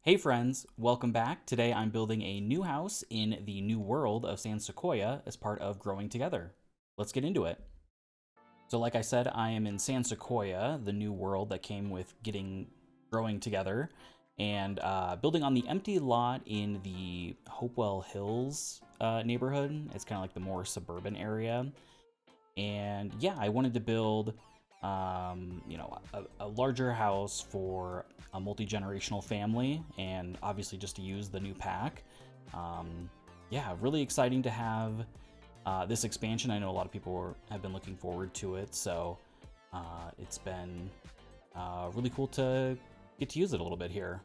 Hey friends, welcome back. Today I'm building a new house in the new world of San Sequoia as part of Growing Together. Let's get into it. So like I said, I am in San Sequoia, the new world that came with getting growing together, and building on the empty lot in the Hopewell Hills neighborhood. It's kind of like the more suburban area. And yeah, I wanted to build, a larger house for a multi-generational family, and obviously just to use the new pack. Yeah, really exciting to have this expansion. I know a lot of people have been looking forward to it, so it's been really cool to get to use it a little bit here.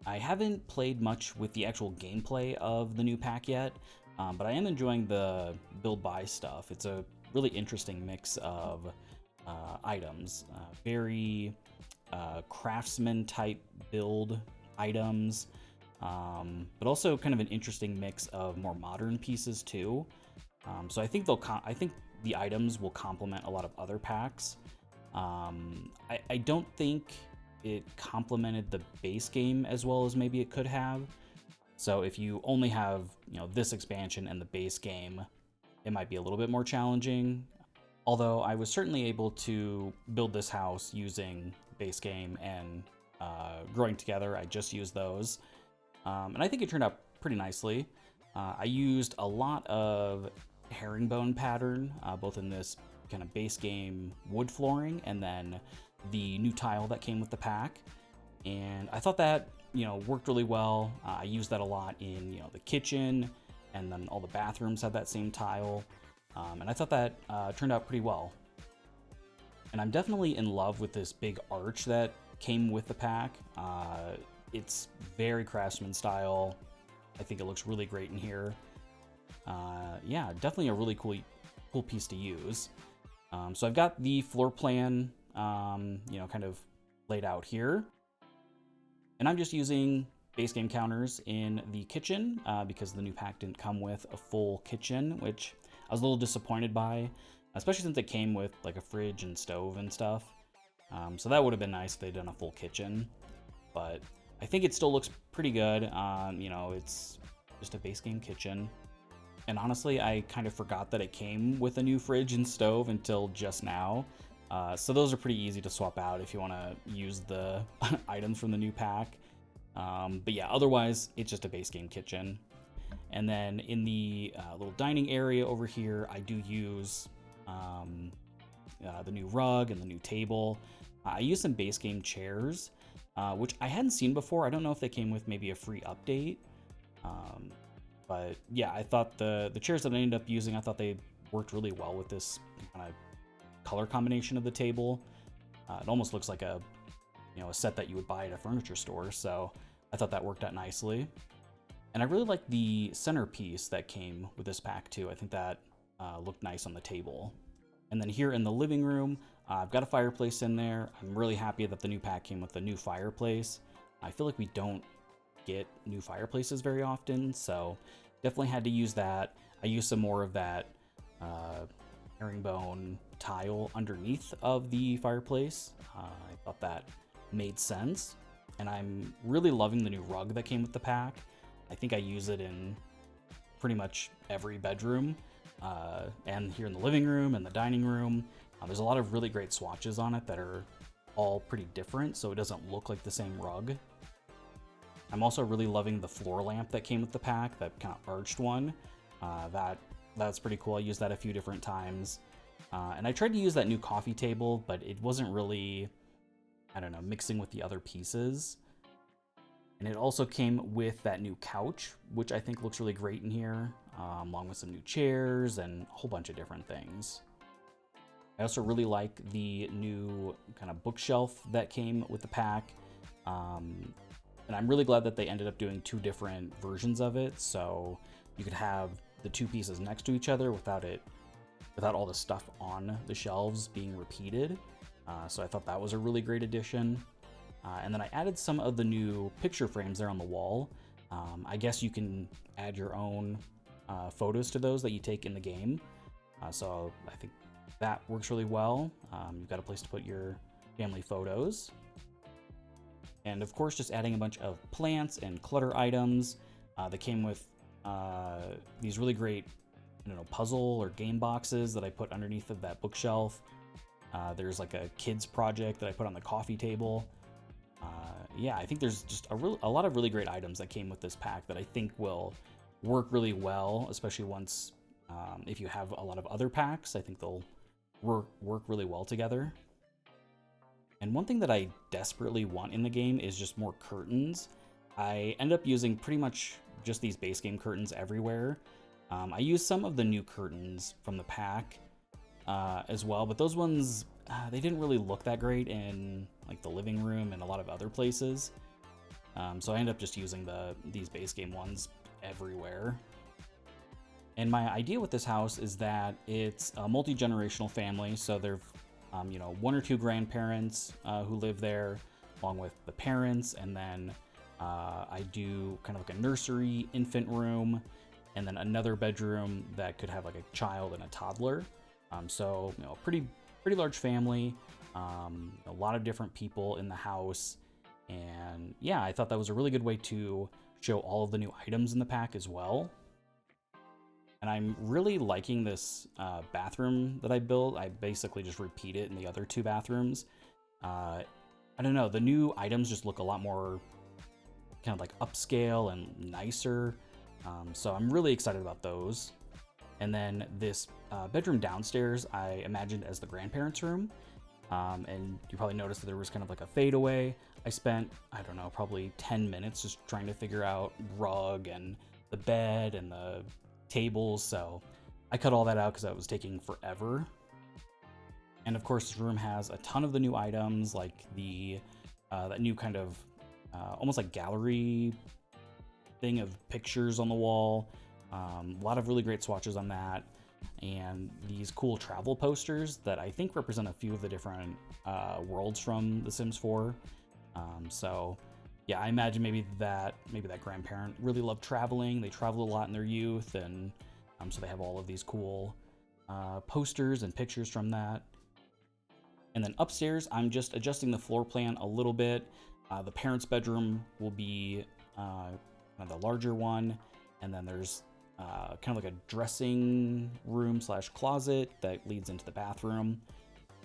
I haven't played much with the actual gameplay of the new pack yet, but I am enjoying the build buy stuff. It's a really interesting mix of items, very craftsman type build items, but also kind of an interesting mix of more modern pieces too. So I think the items will complement a lot of other packs. I don't think it complemented the base game as well as maybe it could have. So if you only have, this expansion and the base game, it might be a little bit more challenging. Although I was certainly able to build this house using base game and growing together. I just used those. And I think it turned out pretty nicely. I used a lot of herringbone pattern, both in this kind of base game wood flooring and then the new tile that came with the pack. And I thought that, worked really well. I used that a lot in, the kitchen, and then all the bathrooms had that same tile. And I thought that turned out pretty well. And I'm definitely in love with this big arch that came with the pack. It's very craftsman style. I think it looks really great in here. Yeah, definitely a really cool piece to use. So I've got the floor plan, kind of laid out here. And I'm just using base game counters in the kitchen because the new pack didn't come with a full kitchen, which I was a little disappointed by, especially since it came with like a fridge and stove and stuff. So that would have been nice if they'd done a full kitchen, but I think it still looks pretty good. It's just a base game kitchen. And honestly, I kind of forgot that it came with a new fridge and stove until just now. So those are pretty easy to swap out if you want to use the items from the new pack. But yeah, otherwise, it's just a base game kitchen. And then in the little dining area over here, I do use the new rug and the new table. I use some base game chairs, which I hadn't seen before. I don't know if they came with maybe a free update. But yeah, I thought the chairs that I ended up using, I thought they worked really well with this kind of color combination of the table. It almost looks like a set that you would buy at a furniture store. So I thought that worked out nicely. And I really like the centerpiece that came with this pack too. I think that looked nice on the table. And then here in the living room, I've got a fireplace in there. I'm really happy that the new pack came with the new fireplace. I feel like we don't get new fireplaces very often, so definitely had to use that. I used some more of that herringbone tile underneath of the fireplace. I thought that made sense. And I'm really loving the new rug that came with the pack. I think I use it in pretty much every bedroom, and here in the living room and the dining room. There's a lot of really great swatches on it that are all pretty different, so it doesn't look like the same rug. I'm also really loving the floor lamp that came with the pack, that kind of arched one. That's pretty cool. I used that a few different times. And I tried to use that new coffee table, but it wasn't really, I don't know, mixing with the other pieces. And it also came with that new couch, which I think looks really great in here, along with some new chairs and a whole bunch of different things. I also really like the new kind of bookshelf that came with the pack. And I'm really glad that they ended up doing two different versions of it, so you could have the two pieces next to each other without all the stuff on the shelves being repeated. So I thought that was a really great addition. And then I added some of the new picture frames there on the wall. I guess you can add your own photos to those that you take in the game. So I think that works really well. You've got a place to put your family photos. And of course, just adding a bunch of plants and clutter items. That came with these really great, I don't know, puzzle or game boxes that I put underneath of that bookshelf. There's like a kids project that I put on the coffee table. Yeah, I think there's just a lot of really great items that came with this pack that I think will work really well, especially once if you have a lot of other packs. I think they'll work really well together. And one thing that I desperately want in the game is just more curtains. I end up using pretty much just these base game curtains everywhere. I used some of the new curtains from the pack as well, but those ones, they didn't really look that great in like the living room and a lot of other places. So I ended up just using these base game ones everywhere. And my idea with this house is that it's a multi-generational family, so there's you know, 1 or 2 grandparents who live there, along with the parents, and then I do kind of like a nursery, infant room, and then another bedroom that could have like a child and a toddler. So you know, a pretty large family, a lot of different people in the house, and yeah, I thought that was a really good way to show all of the new items in the pack as well. And I'm really liking this bathroom that I built. I basically just repeat it in the other 2 bathrooms. I don't know, the new items just look a lot more kind of like upscale and nicer. So I'm really excited about those. And then this bedroom downstairs, I imagined as the grandparents' room. And you probably noticed that there was kind of like a fadeaway. I spent, I don't know, probably 10 minutes just trying to figure out rug and the bed and the tables, so I cut all that out because that was taking forever. And of course, this room has a ton of the new items, like the that new kind of almost like gallery thing of pictures on the wall. A lot of really great swatches on that, and these cool travel posters that I think represent a few of the different worlds from The Sims 4. So yeah, I imagine maybe that grandparent really loved traveling. They traveled a lot in their youth, and so they have all of these cool posters and pictures from that. And then upstairs, I'm just adjusting the floor plan a little bit. The parents' bedroom will be the larger one, and then there's kind of like a dressing room / closet that leads into the bathroom.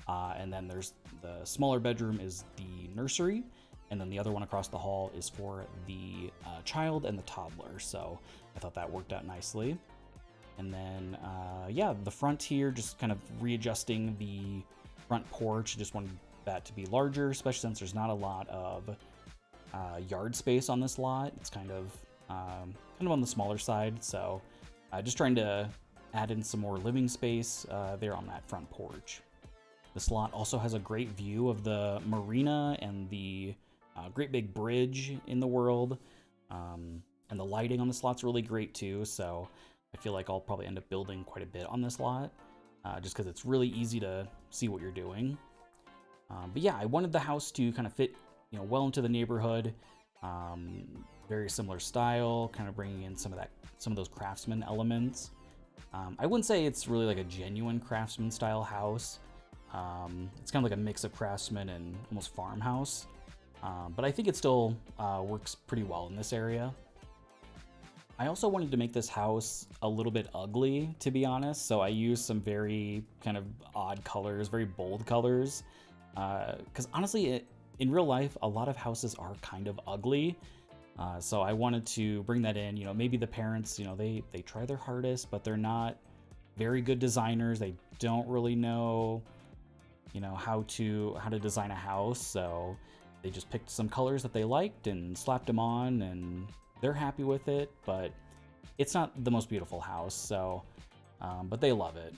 And then there's the smaller bedroom is the nursery. And then the other one across the hall is for the child and the toddler. So I thought that worked out nicely. And then, yeah, the front here, just kind of readjusting the front porch. Just wanted that to be larger, especially since there's not a lot of yard space on this lot. It's kind of on the smaller side. So just trying to add in some more living space there on that front porch. This lot also has a great view of the marina and the great big bridge in the world, and the lighting on this lot's really great too, so I feel like I'll probably end up building quite a bit on this lot, just because it's really easy to see what you're doing. But yeah, I wanted the house to kind of fit, you know, well into the neighborhood, very similar style, kind of bringing in some of those craftsman elements. I wouldn't say it's really like a genuine craftsman style house. It's kind of like a mix of craftsman and almost farmhouse. But I think it still works pretty well in this area. I also wanted to make this house a little bit ugly, to be honest, so I used some very kind of odd colors, very bold colors, because honestly, in real life, a lot of houses are kind of ugly, so I wanted to bring that in. You know, maybe the parents, you know, they try their hardest, but they're not very good designers. They don't really know, you know, how to design a house, so they just picked some colors that they liked and slapped them on, and they're happy with it, but it's not the most beautiful house, so, but they love it.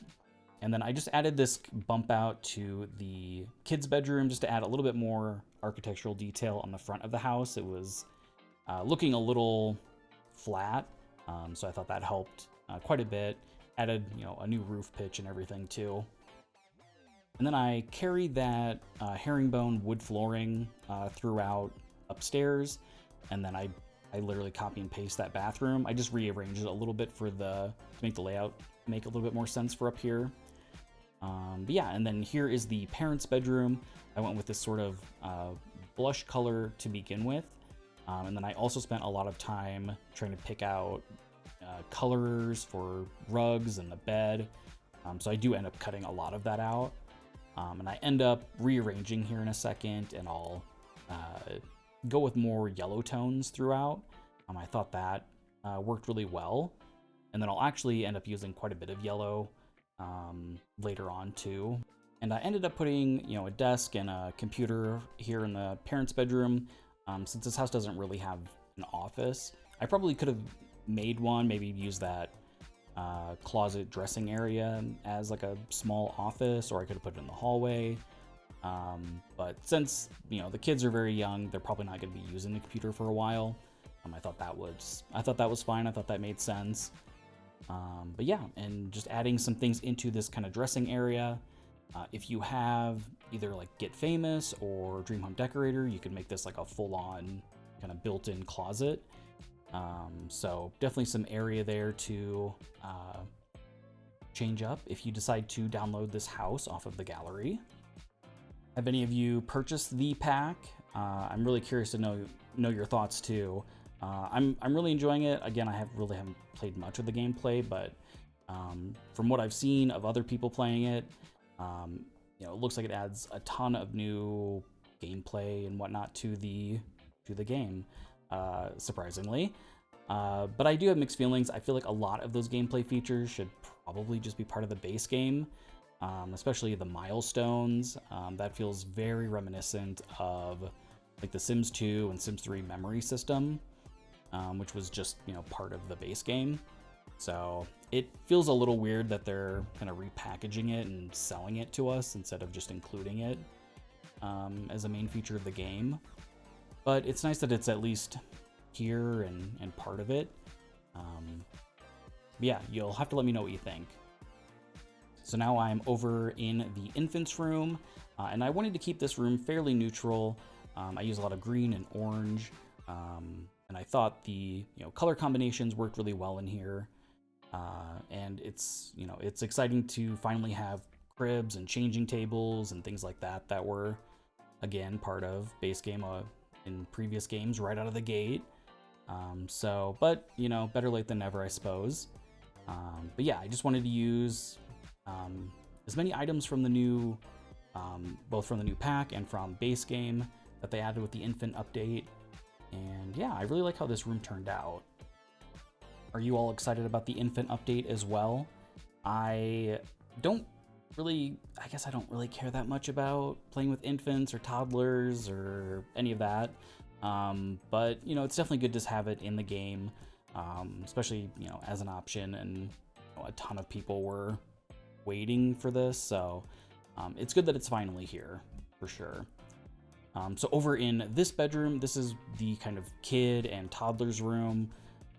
And then I just added this bump out to the kids' bedroom just to add a little bit more architectural detail on the front of the house. It was looking a little flat, so I thought that helped quite a bit. Added, you know, a new roof pitch and everything too. And then I carried that herringbone wood flooring throughout upstairs, and then I literally copy and paste that bathroom. I just rearranged it a little bit to make the layout make a little bit more sense for up here. But yeah, and then here is the parents' bedroom. I went with this sort of blush color to begin with. And then I also spent a lot of time trying to pick out colors for rugs and the bed. So I do end up cutting a lot of that out. And I end up rearranging here in a second, and I'll go with more yellow tones throughout. I thought that worked really well. And then I'll actually end up using quite a bit of yellow later on too. And I ended up putting, a desk and a computer here in the parents' bedroom. Since this house doesn't really have an office, I probably could have made one, maybe use that closet dressing area as like a small office, or I could have put it in the hallway. But since, the kids are very young, they're probably not going to be using the computer for a while. I thought that was fine. I thought that made sense. But yeah, and just adding some things into this kind of dressing area. If you have either like Get Famous or Dream Home Decorator, you can make this like a full-on kind of built-in closet. So definitely some area there to change up if you decide to download this house off of the gallery. Have any of you purchased the pack? I'm really curious to know your thoughts too. I'm really enjoying it. Again, I haven't played much of the gameplay, but from what I've seen of other people playing it, it looks like it adds a ton of new gameplay and whatnot to the game, surprisingly. But I do have mixed feelings. I feel like a lot of those gameplay features should probably just be part of the base game, especially the milestones. That feels very reminiscent of like the Sims 2 and Sims 3 memory system, which was just, part of the base game. So it feels a little weird that they're kind of repackaging it and selling it to us instead of just including it as a main feature of the game. But it's nice that it's at least here and part of it. Yeah, you'll have to let me know what you think. So now I'm over in the infant's room, and I wanted to keep this room fairly neutral. I use a lot of green and orange, and I thought the color combinations worked really well in here. And it's exciting to finally have cribs and changing tables and things like that were, again, part of base game in previous games right out of the gate. But better late than never, I suppose. But yeah, I just wanted to use as many items from the new, both from the new pack and from base game that they added with the infant update. And yeah, I really like how this room turned out. Are you all excited about the infant update as well? I don't really care that much about playing with infants or toddlers or any of that. But it's definitely good to have it in the game, especially, as an option, and a ton of people were waiting for this. So, it's good that it's finally here for sure. So over in this bedroom, this is the kind of kid and toddler's room.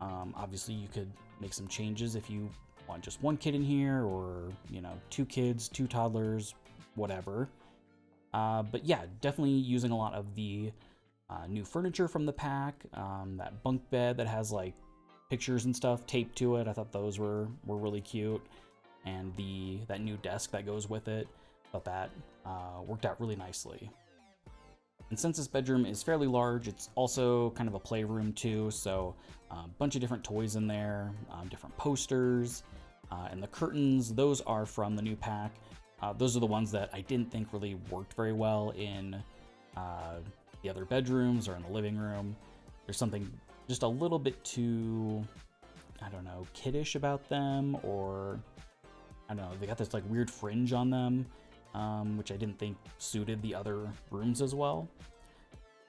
Obviously you could make some changes if you want just one kid in here, or, 2 kids, 2 toddlers, whatever. But yeah, definitely using a lot of the new furniture from the pack. That bunk bed that has like pictures and stuff taped to it. I thought those were really cute. And that new desk that goes with it, thought that worked out really nicely. And since this bedroom is fairly large, it's also kind of a playroom too, so a bunch of different toys in there, different posters, and the curtains, those are from the new pack. Those are the ones that I didn't think really worked very well in the other bedrooms or in the living room. There's something just a little bit too, kiddish about them, or they got this like weird fringe on them. Which I didn't think suited the other rooms as well.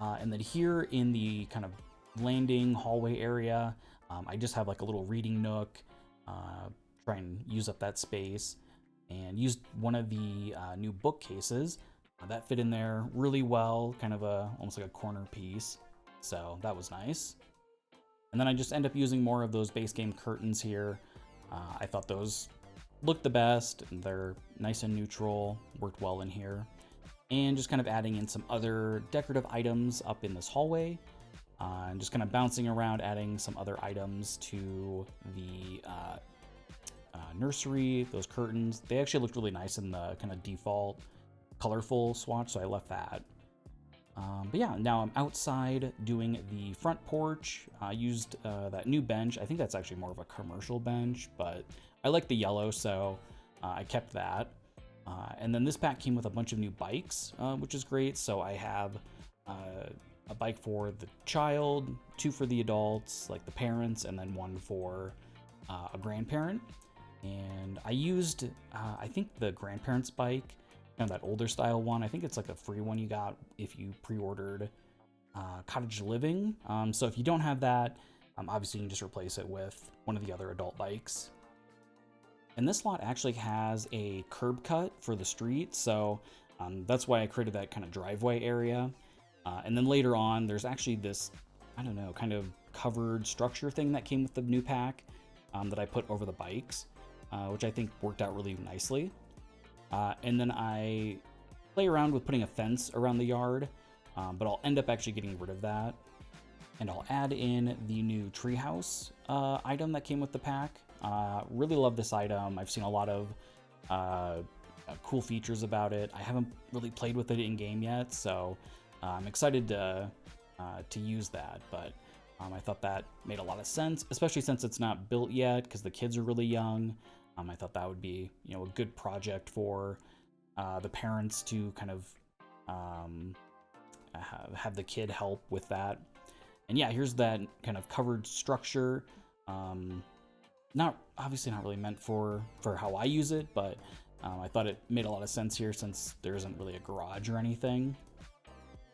And then here in the kind of landing hallway area, I just have like a little reading nook, try and use up that space, and used one of the new bookcases that fit in there really well, kind of almost like a corner piece. So that was nice. And then I just end up using more of those base game curtains here. I thought those look the best, and they're nice and neutral, worked well in here. And just kind of adding in some other decorative items up in this hallway, and just kind of bouncing around, adding some other items to the nursery. Those curtains, they actually looked really nice in the kind of default colorful swatch, so I left that. But yeah, now I'm outside doing the front porch. I used that new bench. I think that's actually more of a commercial bench, but I like the yellow, so I kept that. And then this pack came with a bunch of new bikes, which is great. So I have a bike for the child, 2 for the adults, like the parents, and then 1 for a grandparent. And I used, I think the grandparents' bike, that older style one. I think it's like a free one you got if you pre-ordered Cottage Living. So if you don't have that, obviously you can just replace it with one of the other adult bikes. And this lot actually has a curb cut for the street, so that's why I created that kind of driveway area. And then later on, there's actually this, I don't know, kind of covered structure thing that came with the new pack that I put over the bikes, which I think worked out really nicely. And then I play around with putting a fence around the yard, but I'll end up actually getting rid of that. And I'll add in the new treehouse item that came with the pack. Really love this item. I've seen a lot of cool features about it. I haven't really played with it in game yet, so I'm excited to use that. But I thought that made a lot of sense, especially since it's not built yet because the kids are really young. I thought that would be, a good project for the parents to kind of have the kid help with that. And yeah, here's that kind of covered structure. Obviously not really meant for how I use it, but I thought it made a lot of sense here since there isn't really a garage or anything.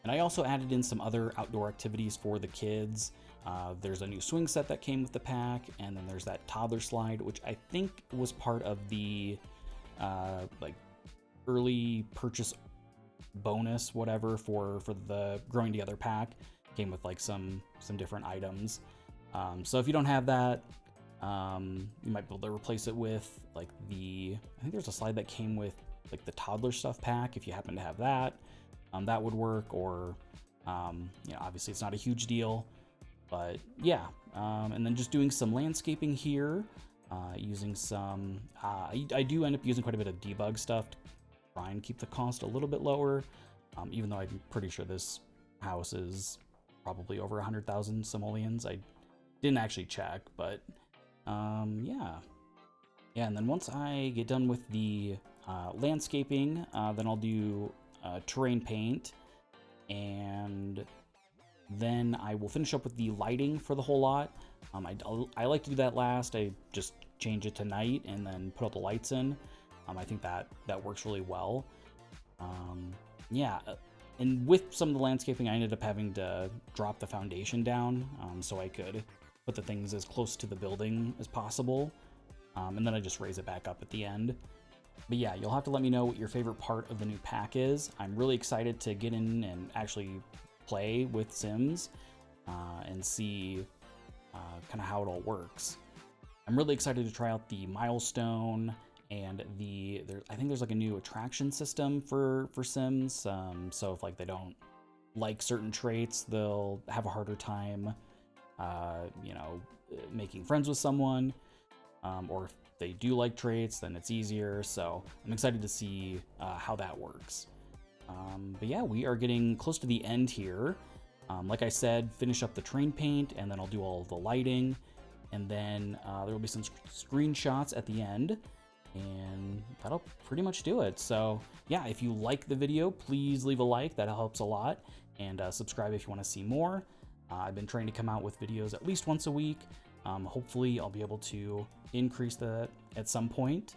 And I also added in some other outdoor activities for the kids. There's a new swing set that came with the pack, and then there's that toddler slide, which I think was part of the like early purchase bonus, whatever, for the Growing Together pack. Came with like some different items. So if you don't have that, you might be able to replace it with like I think there's a slide that came with like the toddler stuff pack. If you happen to have that, that would work. Or obviously it's not a huge deal. But yeah, and then just doing some landscaping here, using some, I do end up using quite a bit of debug stuff to try and keep the cost a little bit lower, even though I'm pretty sure this house is probably over 100,000 simoleons. I didn't actually check, but yeah. And then once I get done with the landscaping, then I'll do terrain paint, and then I will finish up with the lighting for the whole lot. I like to do that last. I just change it to night and then put all the lights in. I think that works really well. Yeah, and with some of the landscaping, I ended up having to drop the foundation down so I could put the things as close to the building as possible. And then I just raise it back up at the end. But yeah, you'll have to let me know what your favorite part of the new pack is. I'm really excited to get in and actually play with Sims and see kind of how it all works. I'm really excited to try out the milestone and I think there's like a new attraction system for Sims. So if like they don't like certain traits, they'll have a harder time, making friends with someone. Or if they do like traits, then it's easier. So I'm excited to see how that works. But yeah, we are getting close to the end here. Like I said, finish up the terrain paint, and then I'll do all of the lighting, and then there will be some screenshots at the end, and that'll pretty much do it. So yeah, if you like the video, please leave a like. That helps a lot, and subscribe if you want to see more. I've been trying to come out with videos at least once a week. Hopefully I'll be able to increase that at some point.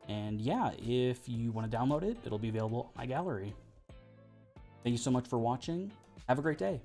And yeah, if you want to download it, it'll be available on my gallery. Thank you so much for watching. Have a great day.